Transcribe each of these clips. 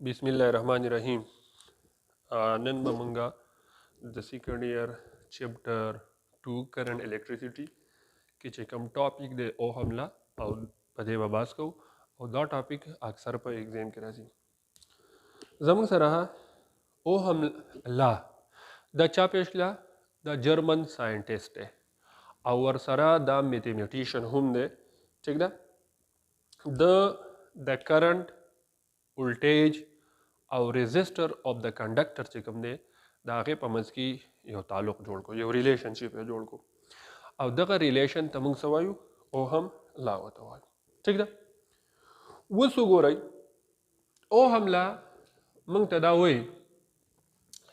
बिस्मिल्लाहिर्रहमानिर्रहीम। नन बमंगा the second year chapter 2 current electricity की चिकम टॉपिक दे ओ हमला और पदे बबास को और दा टॉपिक अक्सर पर एग्जाम के राजी जमन सरहा ओ हमला द चा पेशला द जर्मन साइंटिस्ट है और सरा द मैथमेटिशियन हम दे ठीक दा द करंट वोल्टेज और रेजिस्टर ऑफ द कंडक्टर से कम दे दागे पमज की यो ताल्लुक जोड़ को यो रिलेशनशिप है जोड़ को और दगा रिलेशन तमंग सवायु ओ हम लावत वायु ठीक दा वो सुगो रही ओ हमला मंग तदा हुई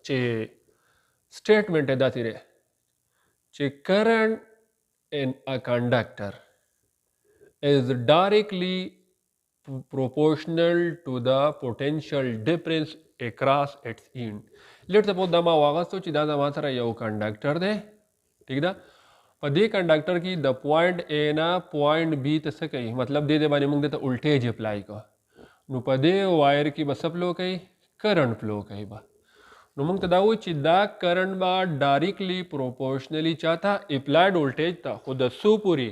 चे स्टेटमेंट है दाती रे चे current in a conductor is directly proportional to the potential difference across its end. Let's suppose दमा वागस्तु चिदा दमा सरा यो कंडक्टर दे ठीक दा पर दे कंडक्टर की द पॉइंट ए ना पॉइंट बी तक कहीं मतलब दे दे बाने मुंग दे तो वोल्टेज अप्लाई का नु पदे वायर की बस फ्लो कहीं करंट फ्लो कहीं बा नु मुंग तदा वो चिदा करंट बा डायरेक्टली प्रोपोर्शनली चाहता अप्लाइड वोल्टेज था खुद सुपूरी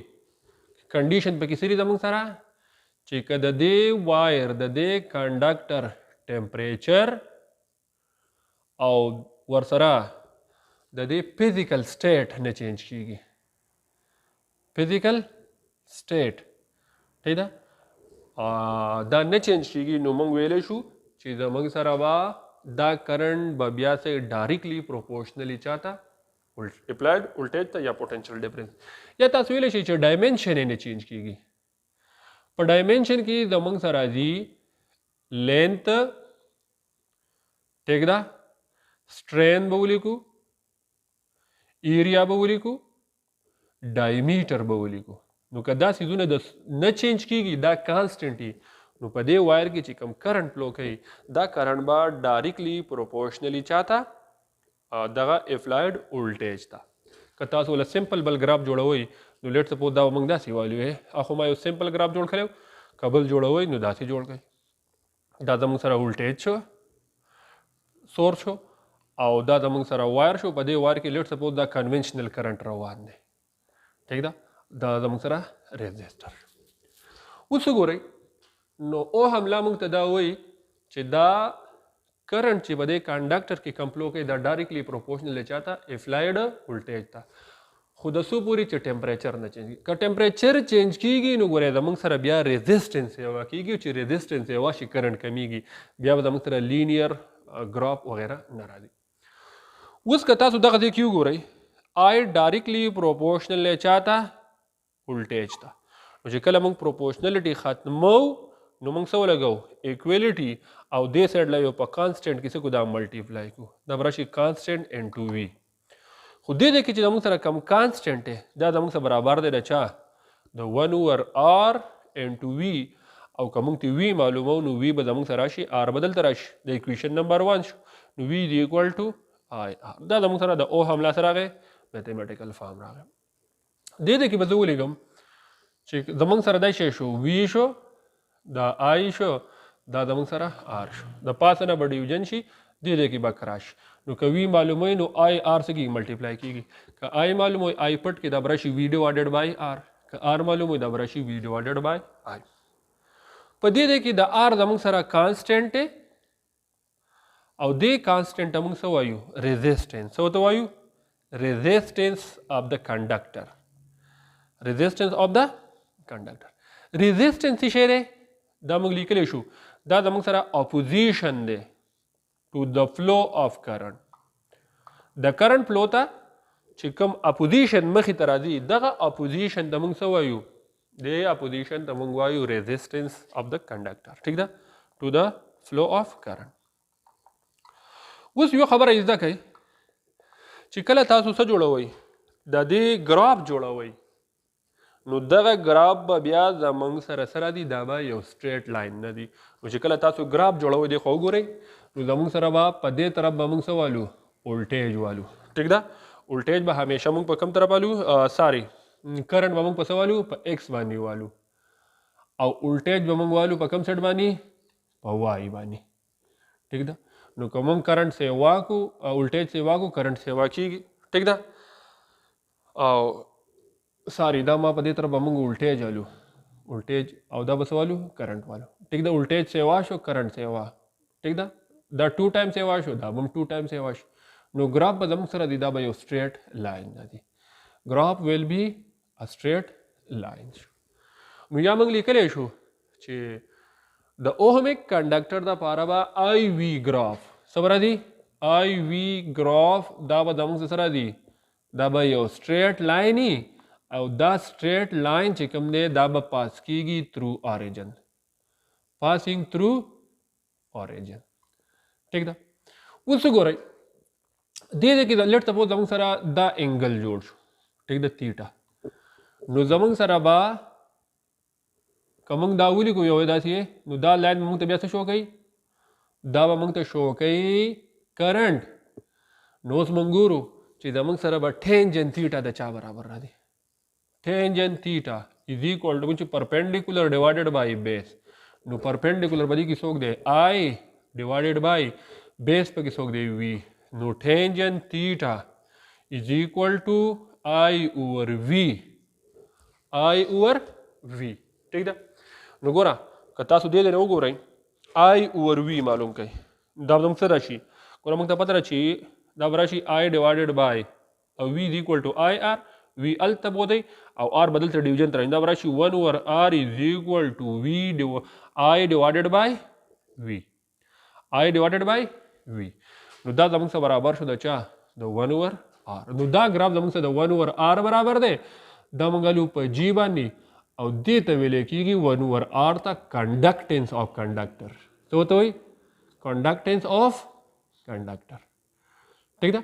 कंडीशन पे किसी दमंग सरा चिक दे वायर दे कंडक्टर टेम्परेचर और वर्सरा दे फिजिकल स्टेट ने चेंज की फिजिकल स्टेट ठीक है दा ने चेंज की नुमंग वेले शू चीज मंग सरा बा दा करंट बबिया से डायरेक्टली प्रोपोर्शनली चाहता अप्लाइड वोल्टेज था या पोटेंशियल डिफरेंस या तस्वीर शी डायमेंशन ने चेंज की पर डायमेंशन की दमंग सरा जी लेंथ ठीक दा स्ट्रेन बवली को एरिया बवली को डायमीटर बवली को नु कदा सीजू ने न चेंज की दा कांस्टेंट ही नु पदे वायर की चिकम करंट फ्लो कई दा करंट बा डायरेक्टली प्रोपोर्शनली चाहता दगा अप्लाइड वोल्टेज था कता सोला सिंपल बल ग्राफ जोड़ा हुई नु लेट सपोज दा मंग दासी वाली है आखो मा सिंपल ग्राफ जोड़ खले कबल जोड़ा हुई नु दासी जोड़ गई दादा मंग सारा वोल्टेज छो सोर्स छो और दादा मंग सारा वायर छो पदे वायर की लेट सपोज दा कन्वेंशनल करंट रवान ने ठीक दा दादा मंग सारा रेजिस्टर उस गो रही नो ओ हमला मंग तदा हुई चिदा करंट ची बदे कंडक्टर की कंप्लो के दा डायरेक्टली प्रोपोर्शनल चाहता अप्लाइड वोल्टेज था खुद पूरी च टेम्परेचर न चेंज का टेम्परेचर चेंज की नु गोरे दमंग सर बिया रेजिस्टेंस सेवा की ची रेजिस्टेंस सेवा शी करंट कमी की बिया दमंग सर लीनियर ग्राफ वगैरह न रादी उस कथा सुदा कदे क्यों गो रही आई डायरेक्टली प्रोपोर्शनल चाहता वोल्टेज था मुझे कल मंग प्रोपोर्शनलिटी खत्म नु मंग सो लगाओ इक्वलिटी और दे साइड ला यो पर कांस्टेंट किसे को दा मल्टीप्लाई को दा ब्रश कांस्टेंट इनटू वी खुद दे देखिए दमंग सर कम कांस्टेंट है दा दमंग से बराबर दे रचा द 1 ओवर आर इनटू वी और कमंग ती वी मालूम हो नु वी बदमंग सराशी आर बदल तराश द इक्वेशन नंबर 1 नु V is equal to I R दा दमंग सर द ओ हमला सर आ गए मैथमेटिकल फॉर्म आ गए दे देखिए बदू लेगम ठीक दमंग सर दा शो वी शो द आई शो दा दमंग सर आर शो द पास ना बड़ी डिवीजन शी दे दे की बकराश नु कवी मालूम है नु आई आर से की मल्टीप्लाई की का आई मालूम है आई पट के the brush V divided by R का आर मालूम है the brush V divided by I पर दे दे की द आर दमंग सरा कांस्टेंट है और दे कांस्टेंट अमंग सो वायु रेजिस्टेंस सो तो वायु resistance of the conductor resistance of the conductor resistance शेरे दमंग लिखले शू दा दमंग सरा ऑपोजिशन दे to the flow of current. The current flow ta chikam opposition मखी तराजी दगा opposition तमंग सवायु दे opposition तमंग वायु resistance of the conductor ठीक दा to the flow of current. उस यो खबर है इज़्दा कहीं चिकला तासु सा जोड़ा हुई दादी ग्राफ जोड़ा हुई नु दगा ग्राफ बिया जमंग सरसरा दी दाबा यो स्ट्रेट लाइन न दी मुझे कल तासु ग्राफ जोड़ा हुई देखो गोरे दमंग सरा बा पदे तरफ बमंग से वालू वोल्टेज वालू ठीक दा वोल्टेज बा हमेशा मंग पर कम तरफ वालू सॉरी करंट बमंग पर वालू पर एक्स बानी वालू और वोल्टेज बमंग वालू पर कम सेट बानी पर वाई बानी ٹھیک ده نو که موږ کرنټ سیوا کو ولټیج سیوا کو کرنټ سیوا کیږي ٹھیک ده او ساری دا ما په دې طرف به موږ ولټیج والو ولټیج او دا به سوالو کرنټ والو ٹھیک ده ولټیج سیوا شو کرنټ سیوا ٹھیک ده دا 2 ټایم سیوا شو دا هم 2 ټایم سیوا شو نو ګراف به زموږ سره دی دا به یو سټریټ لاین دی ګراف ویل بی ا سټریټ لاین نو یا موږ لیکلی شو چې د اوهمیک کنډکټر د پاره به آی وی ګراف سره دی آی وی ګراف دا به زموږ سره دی دا به یو سټریټ لاین او دا سټریټ لاین چې کوم دی دا به پاس کیږي تھرو اوریجن پاسینګ تھرو اوریجن ٹھیک ده اوس وګورئ دې کې د لټ سپوز زموږ سره دا انګل جوړ شو ٹھیک ده تیټا نو زموږ سره به که موږ دا ولیکو یو داسې نو دا لاین موږ ته بیا څه شو کوي دا به موږ ته شو کوي کرنټ نو اوس موږ ګورو چې زموږ سره به ټینجن تیټا د چا برابر را دی ټینجن تیټا از ایکوال ټو چې پرپینډیکولر ډیوایډډ بای بیس نو پرپینډیکولر به دې کې څوک دی آی ډیوایډډ بای بیس په کې څوک دی وی نو ټینجن تیټا از ایکوال ټو آی اوور وی ٹھیک ده نو ګوره که تاسو دې لري وګورئ آی اوور وی معلوم کړئ دا زموږ څه راشي ګوره موږ ته پته راشي دا به راشي آی ډیوایډډ بای او وی از ایکوال ټو آی آر وی هلته بودی او آر به دلته ډیویژن ته راځي دا به راشي 1 اوور آر از ایکوال ټو وی آی ډیوایډډ بای وی آی ډیوایډډ بای وی نو دا زموږ سره برابر شو د چا د 1 اوور آر نو دا ګراف زموږ سره د 1 اوور آر برابر دی دا موږ لو په جی باندې او دې ته ویل کېږي 1 اوور آر ته کنډکټنس آف کنډکټر څه ورته وایي کنډکټنس آف کنډکټر ٹھیک ده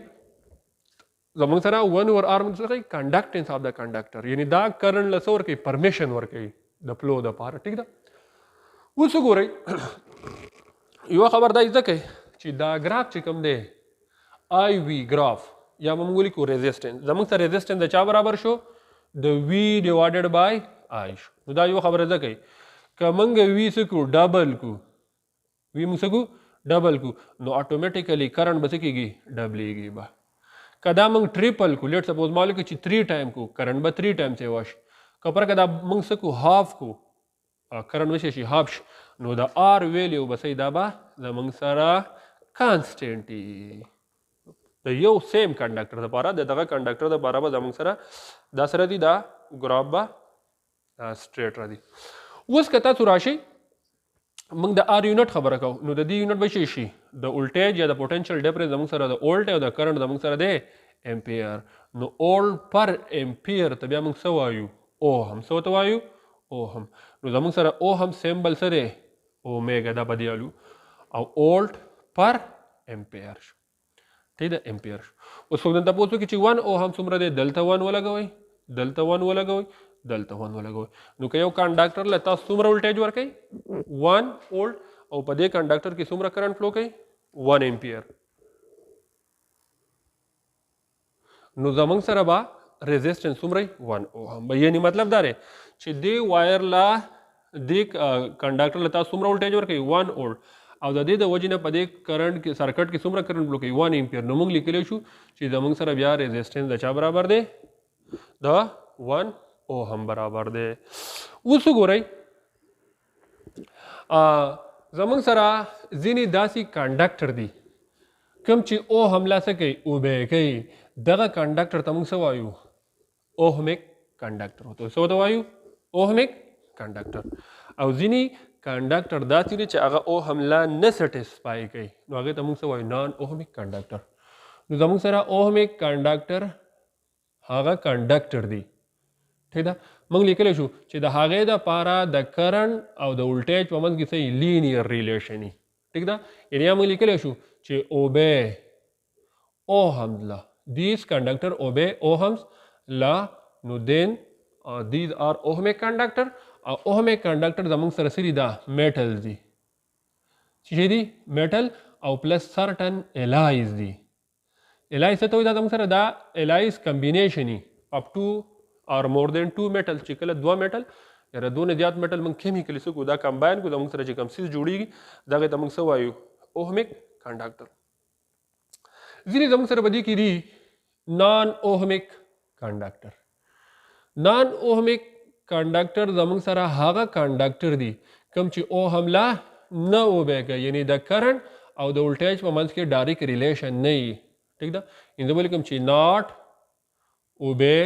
زموږ سره 1 اوور آر موږ سره کنډکټنس آف د کنډکټر یعنی دا کرنټ له څه ورکوي پرمیشن ورکوي د فلو دپاره ټیک ده اوس وګورئ یوه خبر دا زده کوئ چې دا ګراف چې کوم دی آی وی ګراف یا موږ ولیکو ریزسټنس زموږ سره ریزسټنس د چا برابر شو د وی ډیوایډډ بای آی شو نو دا یو خبره زده کوي که موږ وی څه کړو ډبل کو وی موږ څه کړو ډبل کو نو اټومیټیکلی کرنټ به څه کېږي ډبلیږي به که دا موږ ټریپل کو لیټ سپوز ما ولیکو چې 3 ټایم کو کرنټ به 3 ټایم سیوا شي که پر که دا موږ څه کو هاف کو کرنټ به شي هاف شي نو د آر ویلیو به صحیح دا به زموږ سره کانسټنټ د یو سیم کنډکټر دپاره د دغه کنډکټر دپاره به زموږ سره دا سره دي دا ګراف به سټریټ را دي اوس که تاسو راشئ موږ د آر یونټ خبره کوو نو د دې یونټ به څه شي د ولټیج یا د پوټنشل ډیفرنس زموږ سره د اولټ او د کرنټ زموږ سره دی امپیر نو اولټ پر امپیر ته بیا موږ څه وایو اوهم څه ورته وایو اوهم نو زموږ سره اوهم سیمبل څه دی اومیګا دا به دیالو او اولټ پر امپیر شو ٹھیک ده امپیر شو اوس څوک دلته پوښتنه کوي چې 1 اوهم څومره دی دلته 1 ولګوئ دلته 1 ولګوئ دلته 1 ولګوئ نو که یو کنډکټر له تاسو څومره ولټیج ورکوي 1 وولټ او په دې کنډکټر کې څومره کرنټ فلو کوي 1 امپیر نو زموږ سره به ریزسټنس څومره 1 اوهم به یعنی مطلب دا دی چې دې وایر لا دې کنډکټر له تاسو څومره ولټیج ورکوي 1 وولټ او د دې د وجې نه په دې کرنټ کې سرکټ کې څومره کرنټ فلو کوي 1 امپیر نو موږ لیکلی شو چې زموږ سره بیا ریزسټنس د چا برابر دی د 1 اوهم برابر دی اوس وګورئ زموږ سره ځینې داسې کنډکټر دي کوم چې اوهم لا څه کوي اوبه کوي دغه کنډکټر ته موږ څه وایو اوهمیک کنډکټر ورته څه ورته وایو اوهمیک کنډکټر او ځینې کنډکټر داسې دي چې هغه اوهم لا نه سټسفای کوي نو هغې ته موږ څه وایو نان اوهمیک کنډکټر نو زموږ سره اوهمیک کنډکټر هغه کنډکټر دی ٹھیک ده موږ لیکلی شو چې د هغې دپاره د کرنټ او د ولټیج په منځ کې څه لینیر ریلیشن وي ټیک ده یعنې یا موږ لیکلی شو چې اوبے اوهمز لا دیز کنډکټر اوبے اوهمز لا نو دین دیز آر اوهمیک کنډکټر او اوهمیک کنډکټر زموږ سره څه دي دا میټلز دي څه دي میټل او پلس سرټن الایز دي الایز څه ته وایي دا زموږ سره دا الایز کمبینیشن وي اپ ټو or more than 2 metal چې کله 2 metal یا دونه زیات metal موږ کیمیکلی څه کو دا کمباین کو د موږ سره چې کوم سیز جوړیږي دغه ته موږ څه وایو اوهمیک کنډکټر. ځینې زموږ سره بدی کې دي نان اوهمیک کنډکټر. نان اوهمیک کنډکټر زموږ سره هغه کنډکټر دی کوم چې اوهم لا نه اوبه کوي، یعنی د کرنٹ او د ولټیج په منځ کې ډایرکټ ریلیشن نه وي. ٹھیک ده، ان د بل کوم چې ناٹ اوبه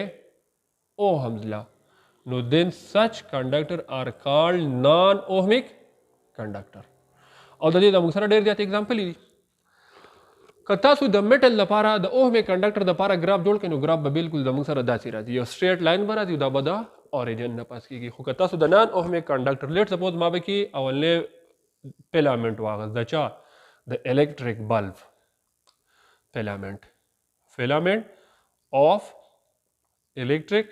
اوهمز لا، نو then such conductor are called non-ohmic conductor. او د دې د موږ سره ډېر زیات اگزامپل دي. که تاسو د میټل لپاره د اوهمیک کنډکټر لپاره ګراف جوړ کړئ نو ګراف به بالکل زموږ سره داسې راځي، یو سټریټ لاین به راځي، دا به د اوریجن نه پاس کېږي. خو که تاسو د نان اوهمیک کنډکټر لیټ سپوز ما به کې اولنی فیلامنټ واغست د چا د الیکټریک بلب فیلامنٹ آف الیکټریک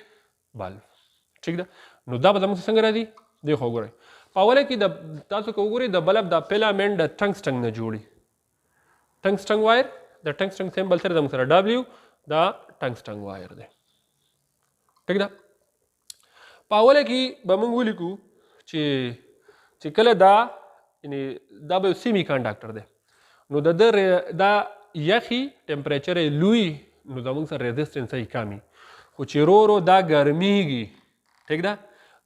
بلب. ٹھیک ده، نو دا به زموږ څنګه راځي دی خو ګورئ. په اوله کې د تاسو که وګورئ د بلب دا فیلامنټ د ټنګسټن نه جوړي. ټنګسټن وایر د ټنګسټن سمبل سره زموږ سره ډبلیو دا ټنګسټن وایر دی. ٹھیک ده، په اوله کې به موږ ولیکو چې کله دا یعنی دا به سیمی کنډکټر دی، نو د دا یخي ټمپریچر یې لوی نو زموږ سره ریزسټنس یې کمي، خو چې رو رو دا ګرمیږي ٹھیک ده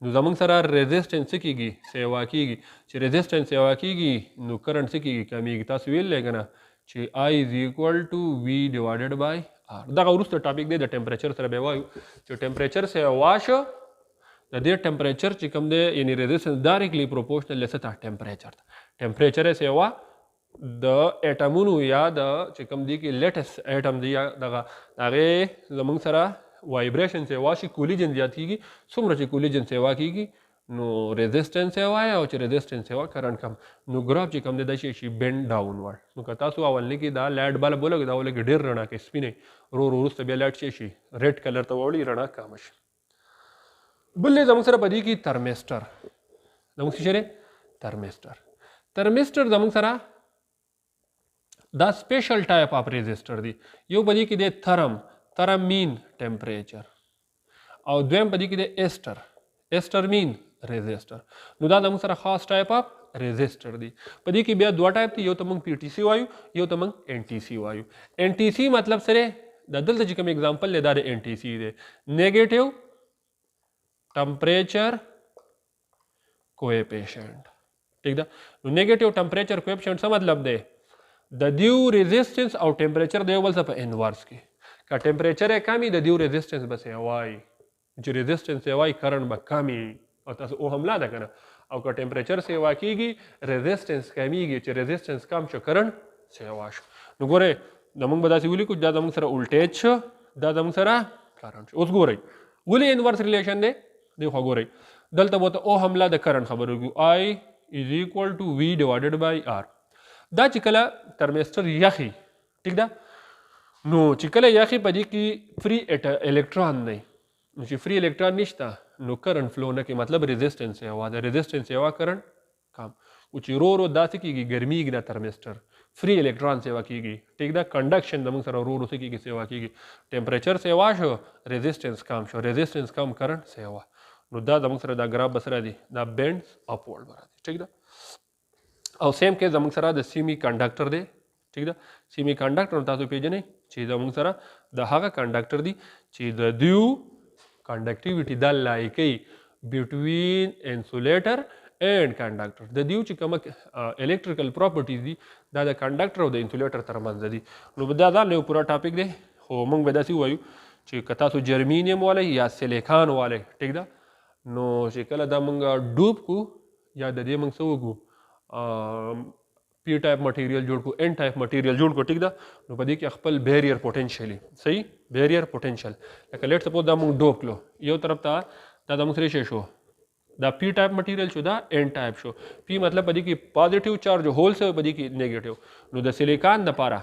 نو زموږ سره ریزسټنس څه کېږي سیوا کېږي. چې ریزسټنس سیوا کېږي نو کرنټ څه کېږي کمیږي. تاسو ویلی که نه چې I is equal to V divided by R. دغه وروسته ټاپک دی د ټمپریچر سره به وایو چې ټمپریچر سیوا شو د دې ټمپریچر چې کوم دی یعنی ریزسټنس ډایرکټلی پروپورشنل دی څه ته ټمپریچر ته. ټمپریچر یې سیوا د ایټمونو یا د چې کوم دی کې لیټسټ ایټم دی یا دغه هغې زموږ سره وایبریشن سیوا شي، کولیجن زیات کېږي. څومره چې کولیجن سیوا کېږي نو ریزسټنس سیوا او چې ریزسټنس سیوا کرنټ کم، نو ګراف چې کوم دی دا شي بینډ ډاون ورډ. نو که تاسو اولنی کې دا لایټ بلب ولګئ دا ولګئ ډېر رڼا کوي سپینې، رو وروسته بیا لایټ شي ریډ کلر ته واوړي رڼا کمه شي. بل دی زموږ سره په دې کې ترمیسټر. زموږ څه شی دی ترمیسټر زموږ سره دا سپیشل ټایپ اف ریزسټر دی. یو په دې کې دی تھرم مین ټمپریچر او دویم په دې کې دی ایسټر مین ریزسټر. نو دا زموږ سره خاص ټایپ اف ریزسټر دی. په دې کې بیا دوه ټایپ دي، یو ته موږ پی ټي سی وایو، یو ته موږ ان ټي سی وایو. ان ټي سی مطلب سره د دلته چې کوم اگزامپل دی دا د ان ټي سی دی، نیگیټیو ټمپریچر کویفیشنٹ. ٹھیک ده، نو نیگیټیو ټمپریچر کویفیشنٹ څه مطلب دی د دیو ریزسټنس او ټمپریچر د یو بل څه په انورس کې. که ټمپریچر یې کم وي د دیو ریزسټنس به سیوای، چې ریزسټنس سیوای کرنټ به کم وي. او تاسو اوهم لا ده که نه، او که ټمپریچر سیوا کېږي ریزسټنس کمیږي، چې ریزسټنس کم شو کرنټ سیوا شو. نو ګورئ زموږ به داسې ولیکو دا زموږ سره ولټیج شو، دا زموږ سره کرنټ شو. اوس ګورئ ولې انورس ریلیشن دی خو ګورئ دلته به ته اوهم لا د کرنټ خبرو کړو I is equal to V divided by R. دا چې کله ترمیسټر یخي ټیک ده، نو چې کله یخي په دې کې فری الکترون دی، نو چې فری الکترون نشته نو کرنٹ فلو نه کوي، مطلب ریزسټنس یې د ریزسټنس یې کرنٹ کم. او چې رو داسې کېږي ګرمیږي دا ترمیسټر فری الکترون سیوا کېږي. ټیک ده، کنډکشن زموږ سره رو څه کېږي سیوا کېږي. ټمپریچر سیوا شو ریزسټنس کم شو، ریزسټنس کم کرنٹ سیوا. نو دا زموږ سره دا ګراف به سره دی دا بینډ اپورډ به راځي. ټیک ده، او سیم کې زموږ سره د سیمی کنډکټر دی. ټیک ده، سیمی کنډکټر تاسو پیژنئ چې زموږ سره د هغه کنډکټر دی چې د دیو کنډکټیویټي دا لایقي بټوین انسولیټر اینډ کنډکټر. د دیو چې کومه الکتریکل پراپرټیز دي دا د کنډکټر او د انسولیټر ترمنځ دي. نو دا ځان یو پوره ټاپک دی، خو موږ به داسې ووایو چې که تاسو جرمینیم والی یا سیلیکان والی ټیک ده، نو چې کله دا موږ ډوب کو یا د دې موږ څه وکړو پی ټایپ مټیریل جوړ کو ان ټایپ مټیریل جوړ کو ټیک ده، نو په دې کې خپل بیریر پوټنشیل صحیح بیریر پوټنشیل لکه لیټ سپوز دا موږ ډوب کړو یو طرف ته دا موږ سره شو دا پی ټایپ مټیریل شو دا ان ټایپ شو. پی مطلب په دې کې پازیټیو چارج هول سره په دې کې نیگیټیو. نو د سیلیکان لپاره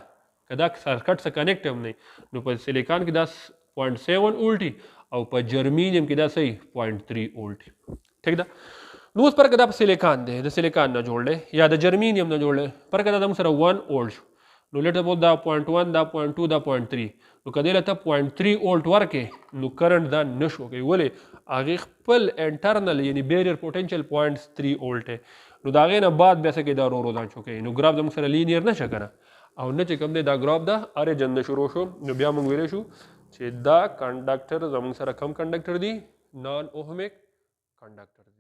کدا سرکټ سره کنیکټ هم نه، نو په سیلیکان کې دا 0.7 وولټي او په جرمینیم کې دا صحیح 0.3 وولټي. ٹھیک ده، نو اوس پر کدا په سیلیکان دی د سیلیکان نه جوړ دی یا د جرمینیم نه جوړ دی، پر کدا د سره 1 وولټ شو، نو لیټ سپوز دا 0.1 دا 0.2 دا 0.3، نو کدی له ته 0.3 وولټ ورکې نو کرنٹ دا نشو کوي. ولې هغې خپل انټرنل یعنی بیریر پوټنشیل 0.3 وولټ دی. نو د هغې نه بعد بیا څه کوي دا ورو ورو ځان چوکوي نو ګراف زموږ سره لینیر نه شه که نه او نه چې کوم دی دا ګراف ده اریجن نه شروع شو نو بیا موږ ویلی شو چې دا کنډکټر زموږ سره کم کنډکټر دي نان اوهمیک کنډکټر